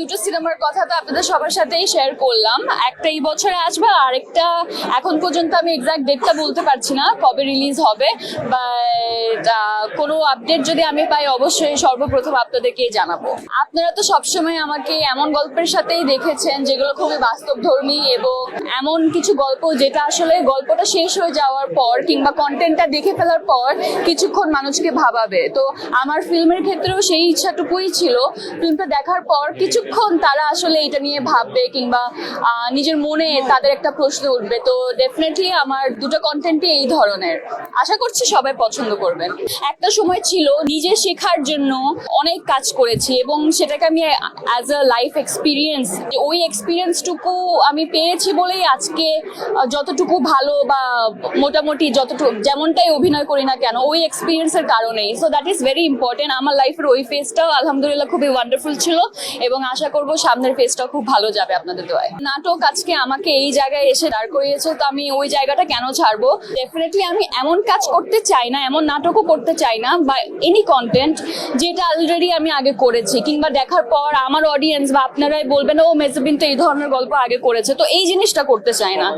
দুটো সিনেমার কথা তো আপনাদের সবার সাথেই শেয়ার করলাম। একটা এই বছরে আসবে, আর আরেকটা এখন পর্যন্ত আমি এক্সাক্ট ডেটটা বলতে পারছি না কবে রিলিজ হবে, বাট কোনো আপডেট যদি আমি পাই অবশ্যই সর্বপ্রথম আপনাদেরকেই জানাবো। আপনারা তো সবসময় আমাকে এমন গল্পের সাথেই দেখেছেন যেগুলো খুবই বাস্তবধর্মী এবং এমন কিছু গল্প যেটা আসলে গল্পটা শেষ হয়ে যাওয়ার পর কিংবা কন্টেন্টটা দেখে ফেলার পর কিছুক্ষণ মানুষকে ভাবাবে। তো আমার ফিল্মের ক্ষেত্রেও সেই ইচ্ছাটুকুই ছিল, ফিল্মটা দেখার পর কিছুক্ষণ তারা আসলে এটা নিয়ে ভাববে কিংবা নিজের মনে তাদের একটা প্রশ্ন উঠবে। তো ডেফিনেটলি আমার দুটো কন্টেন্টই এই ধরনের, আশা করছি সবাই পছন্দ করবেন। একটা সময় ছিল নিজে শেখার জন্য অনেক কাজ করেছি এবং সেটাকে আমি অ্যাজ আ লাইফ এক্সপিরিয়েন্স, ওই এক্সপিরিয়েন্সটুকু আমি পেয়েছি বলেই আজকে যতটুকু ভালো বা মোটামুটি যতটুকু যেমনটাই অভিনয় করি না কেন ওই এক্সপিরিয়েন্সের কারণেই। So that is very important. আমার লাইফের ওই ফেজটাও আলহামদুলিল্লাহ খুবই ওয়ান্ডারফুল ছিল এবং আশা করবো সামনের ফেজটাও খুব ভালো যাবে আপনাদের দোয়ায়। নাটক আজকে আমাকে এই জায়গায় এসে দাঁড় করিয়েছে, তো আমি ওই জায়গাটা কেন ছাড়বো। ডেফিনেটলি আমি এমন কাজ করতে চাই না, এমন নাটকও করতে চাই না বা এনি কন্টেন্ট যেটা অলরেডি আমি আগে করেছি কিংবা দেখার পর আমার অডিয়েন্স বা আপনারাই বলবেন ও মেহজাবিন তো এই ধরনের গল্প আগে করেছে, তো এই জিনিসটা করতে চাই না।